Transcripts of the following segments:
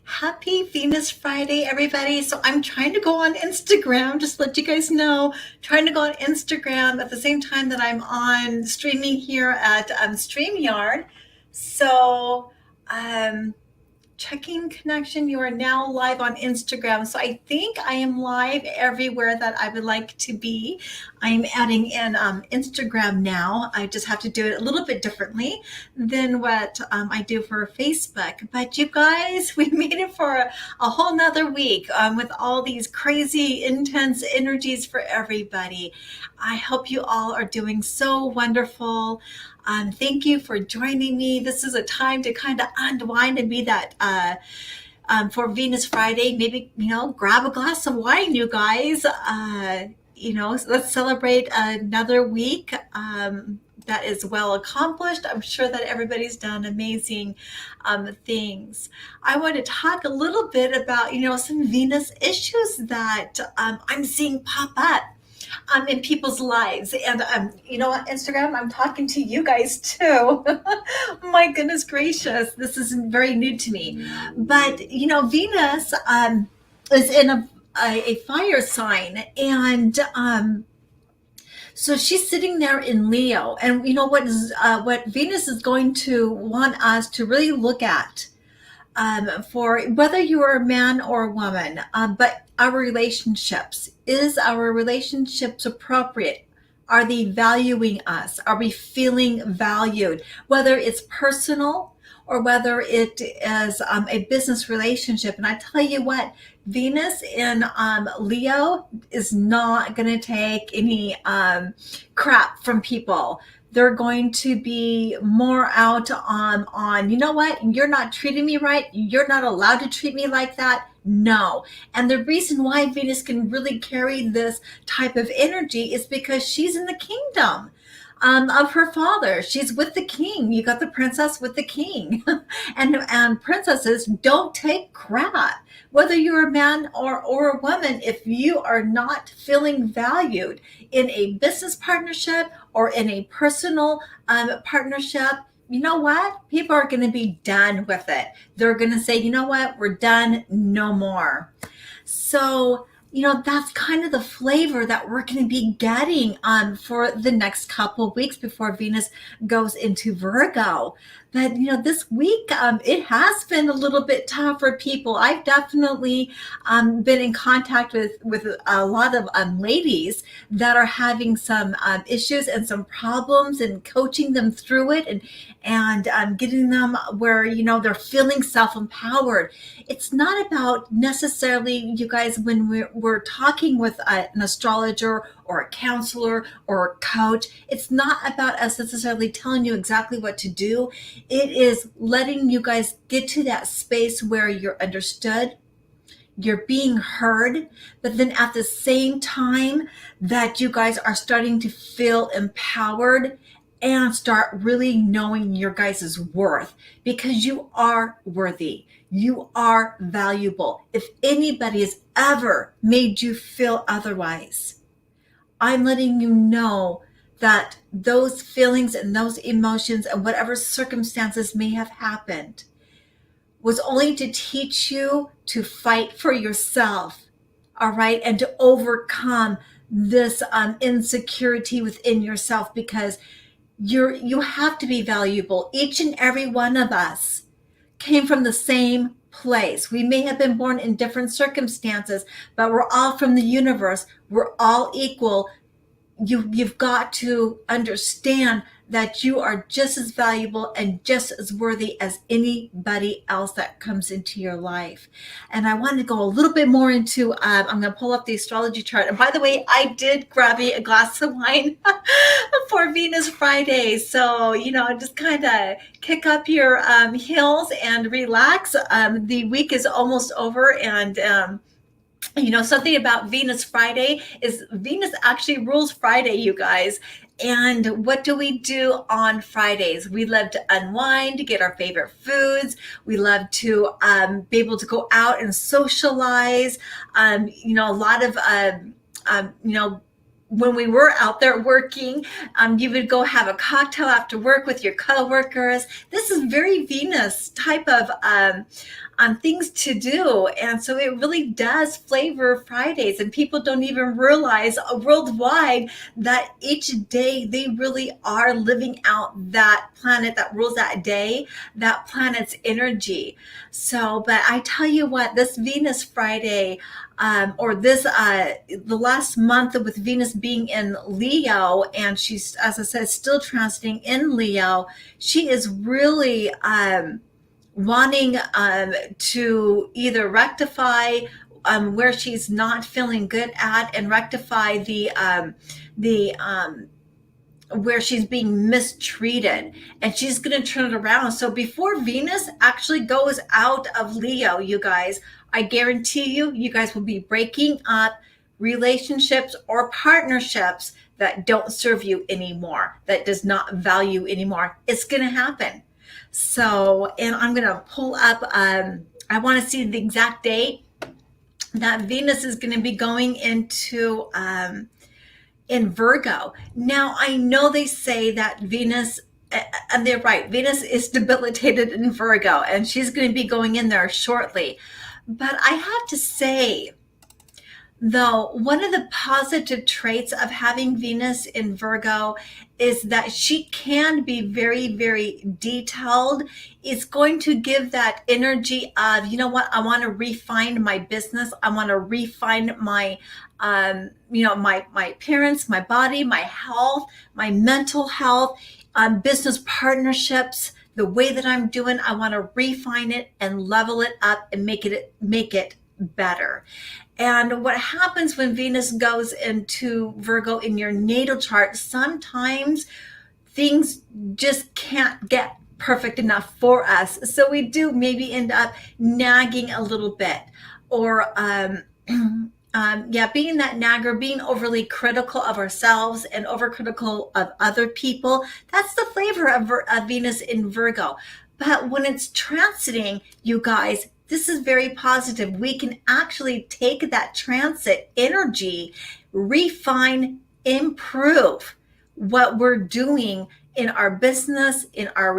Happy Venus Friday, everybody. So I'm trying to go on Instagram, just to let you guys know, trying to go on Instagram at the same time that I'm on streaming here at StreamYard. So um, checking connection. You are now live on Instagram. So I think I am live everywhere that I would like to be. I'm adding in Instagram now. I just have to do it a little bit differently than what I do for Facebook. But you guys, we made it for a whole nother week with all these crazy, intense energies for everybody. I hope you all are doing so wonderful. Thank you for joining me. This is a time to kind of unwind and be that for Venus Friday. Maybe, grab a glass of wine, you guys. Let's celebrate another week that is well accomplished. I'm sure that everybody's done amazing things. I want to talk a little bit about, some Venus issues that I'm seeing pop up in people's lives. And you know what, Instagram, I'm talking to you guys too. My goodness gracious, this is very new to me. But Venus is in a fire sign, and so she's sitting there in Leo. And what Venus is going to want us to really look at for whether you are a man or a woman, but our relationships. Is our relationships appropriate? Are they valuing us? Are we feeling valued? Whether it's personal or whether it is a business relationship. And I tell you what, Venus in Leo is not going to take any crap from people. They're going to be more out on, you know what, you're not treating me right. You're not allowed to treat me like that. No. And the reason why Venus can really carry this type of energy is because she's in the kingdom of her father. She's with the king. You got the princess with the king. and princesses don't take crap. Whether you're a man or a woman, if you are not feeling valued in a business partnership or in a personal partnership, you know what? People are going to be done with it. They're going to say, you know what? We're done. No more. So that's kind of the flavor that we're going to be getting for the next couple of weeks before Venus goes into Virgo. But this week it has been a little bit tough for people. I've definitely been in contact with a lot of ladies that are having some issues and some problems, and coaching them through it, and getting them where they're feeling self-empowered. It's not about necessarily, you guys, when we're talking with an astrologer or a counselor or a coach, it's not about us necessarily telling you exactly what to do. It is letting you guys get to that space where you're understood, you're being heard, but then at the same time that you guys are starting to feel empowered and start really knowing your guys' worth, because you are worthy. You are valuable. If anybody has ever made you feel otherwise, I'm letting you know that those feelings and those emotions and whatever circumstances may have happened was only to teach you to fight for yourself, all right, and to overcome this insecurity within yourself, because you have to be valuable. Each and every one of us came from the same place. We may have been born in different circumstances, but we're all from the universe. We're all equal. You've got to understand that you are just as valuable and just as worthy as anybody else that comes into your life. And I want to go a little bit more into, I'm going to pull up the astrology chart. And by the way, I did grab a glass of wine for Venus Friday. So, just kind of kick up your heels and relax. The week is almost over, and something about Venus Friday is Venus actually rules Friday, you guys. And what do we do on Fridays? We love to unwind, to get our favorite foods. We love to be able to go out and socialize. A lot of, when we were out there working, you would go have a cocktail after work with your coworkers. This is very Venus type of things to do. And so it really does flavor Fridays, and people don't even realize worldwide that each day they really are living out that planet that rules that day, that planet's energy. So, but I tell you what, this Venus Friday, or this, the last month with Venus being in Leo, and she's, as I said, still transiting in Leo, she is really, wanting to either rectify where she's not feeling good at, and rectify the where she's being mistreated, and she's going to turn it around. So before Venus actually goes out of Leo, you guys, I guarantee you guys will be breaking up relationships or partnerships that don't serve you anymore, that does not value anymore. It's going to happen. So, and I'm going to pull up, I want to see the exact date that Venus is going to be going into in Virgo. Now, I know they say that Venus, and they're right, Venus is debilitated in Virgo, and she's going to be going in there shortly. But I have to say, though, one of the positive traits of having Venus in Virgo is that she can be very, very detailed. It's going to give that energy of, you know what, I want to refine my business. I want to refine my, my appearance, my body, my health, my mental health, business partnerships. The way that I'm doing, I want to refine it and level it up and make it better. And what happens when Venus goes into Virgo in your natal chart, sometimes things just can't get perfect enough for us. So we do maybe end up nagging a little bit, or being that nagger, being overly critical of ourselves and overcritical of other people. That's the flavor of Venus in Virgo. But when it's transiting, you guys, this is very positive. We can actually take that transit energy, refine, improve what we're doing in our business, in our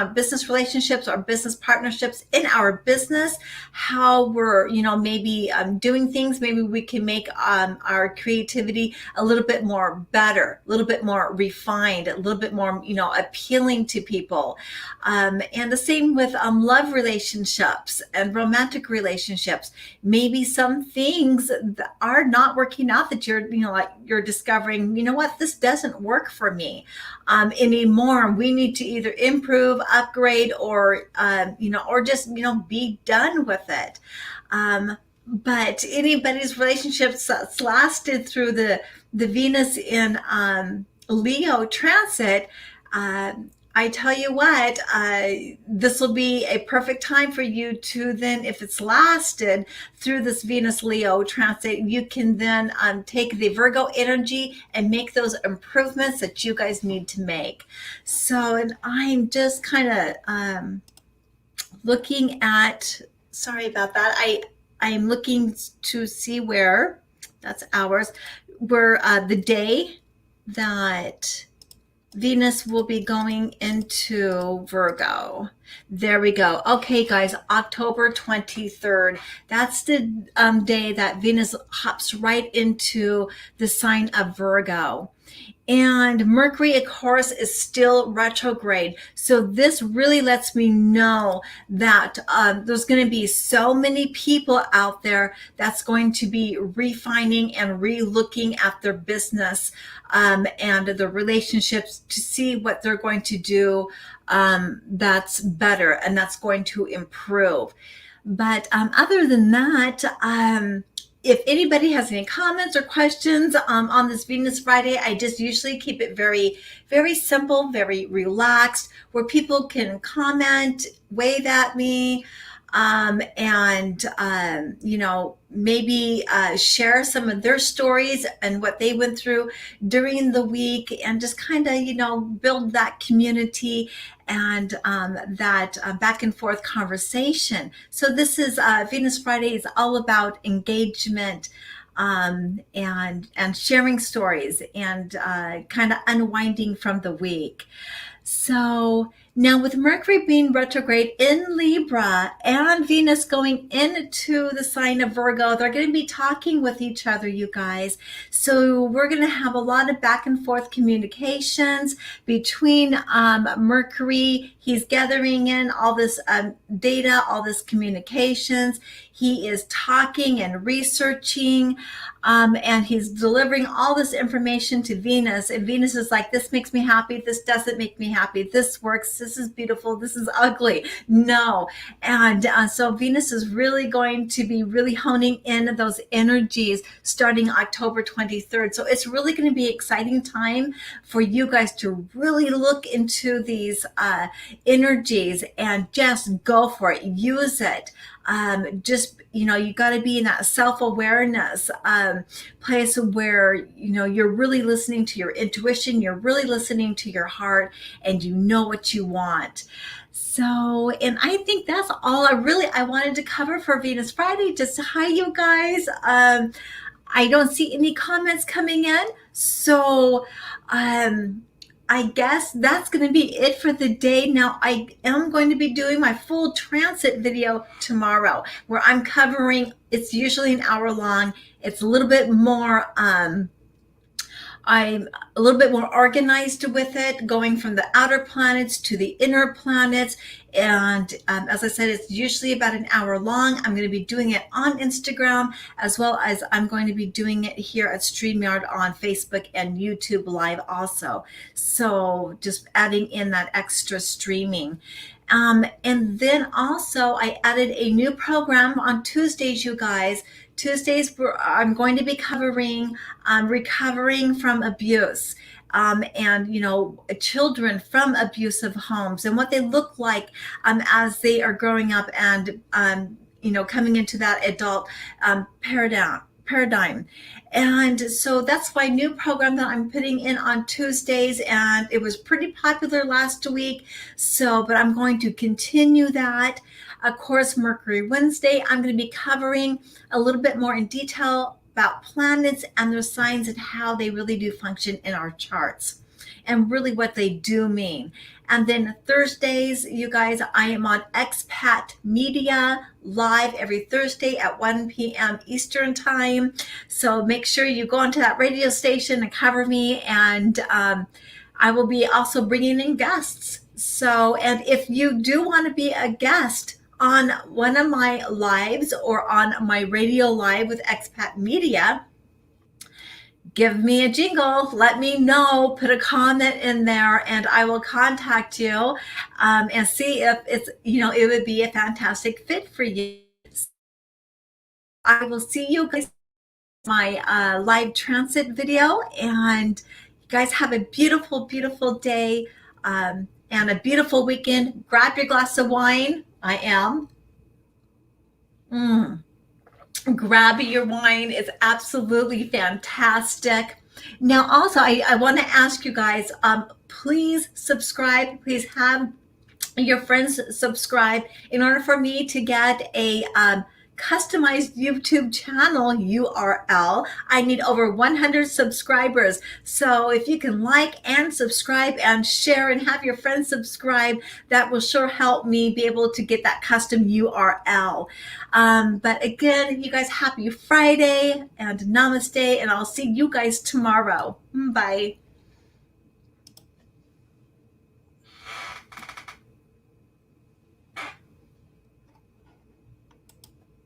business relationships, our business partnerships, in our business, how we're, maybe doing things. Maybe we can make our creativity a little bit more better, a little bit more refined, a little bit more, appealing to people. And the same with love relationships and romantic relationships. Maybe some things that are not working out that like you're discovering, what, this doesn't work for me anymore. We need to either improve, upgrade, or or just be done with it. But anybody's relationships that's lasted through the Venus in Leo transit, I tell you what, this will be a perfect time for you to then, if it's lasted through this Venus Leo transit, you can then take the Virgo energy and make those improvements that you guys need to make. So, and I'm just kind of looking at, sorry about that. I'm looking to see where, that's ours, where the day that Venus will be going into Virgo. There we go. Okay, guys, October 23rd. That's the day that Venus hops right into the sign of Virgo. And Mercury, of course, is still retrograde. So this really lets me know that there's going to be so many people out there that's going to be refining and re-looking at their business and the relationships to see what they're going to do that's better and that's going to improve. But other than that, if anybody has any comments or questions on this Venus Friday, I just usually keep it very, very simple, very relaxed, where people can comment, wave at me, and maybe share some of their stories and what they went through during the week, and just kind of build that community and that back and forth conversation. So this is Venus Friday is all about engagement and sharing stories and kind of unwinding from the week. So now with Mercury being retrograde in Libra and Venus going into the sign of Virgo, they're going to be talking with each other, you guys. So we're going to have a lot of back and forth communications between Mercury. He's gathering in all this data, all this communications. He is talking and researching, and he's delivering all this information to Venus. And Venus is like, this makes me happy. This doesn't make me happy. This works. This is beautiful. This is ugly. No. And so Venus is really going to be really honing in those energies starting October 23rd. So it's really going to be an exciting time for you guys to really look into these energies and just go for it. Use it. You got to be in that self-awareness place where, you're really listening to your intuition, you're really listening to your heart, and you know what you want. So, and I think that's all I wanted to cover for Venus Friday. Just hi, you guys. I don't see any comments coming in. So, I guess that's going to be it for the day. Now, I am going to be doing my full transit video tomorrow, where I'm covering, it's usually an hour long. It's a little bit more, I'm a little bit more organized with it, going from the outer planets to the inner planets. And as I said, it's usually about an hour long. I'm going to be doing it on Instagram, as well as I'm going to be doing it here at StreamYard on Facebook and YouTube Live also. So just adding in that extra streaming. And then also I added a new program on Tuesdays, you guys. Tuesdays, I'm going to be covering recovering from abuse and, children from abusive homes and what they look like as they are growing up and, coming into that adult paradigm. And so that's my new program that I'm putting in on Tuesdays, and it was pretty popular last week. So, but I'm going to continue that. Of course, Mercury Wednesday, I'm going to be covering a little bit more in detail about planets and their signs and how they really do function in our charts. and really what they do mean. And then Thursdays, you guys, I am on Expat Media live every Thursday at 1 p.m. Eastern Time. So make sure you go onto that radio station and cover me. And I will be also bringing in guests. So, and if you do want to be a guest on one of my lives or on my radio live with Expat Media, give me a jingle, let me know, put a comment in there, and I will contact you and see if it's, it would be a fantastic fit for you. I will see you guys in my live transit video, and you guys have a beautiful, beautiful day and a beautiful weekend. Grab your glass of wine. I am. Grab your wine. It's absolutely fantastic. Now, also, I want to ask you guys, please subscribe. Please have your friends subscribe in order for me to get a customized YouTube channel URL. I need over 100 subscribers. So if you can like and subscribe and share and have your friends subscribe, that will sure help me be able to get that custom URL. But again, you guys, happy Friday and namaste, and I'll see you guys tomorrow. Bye.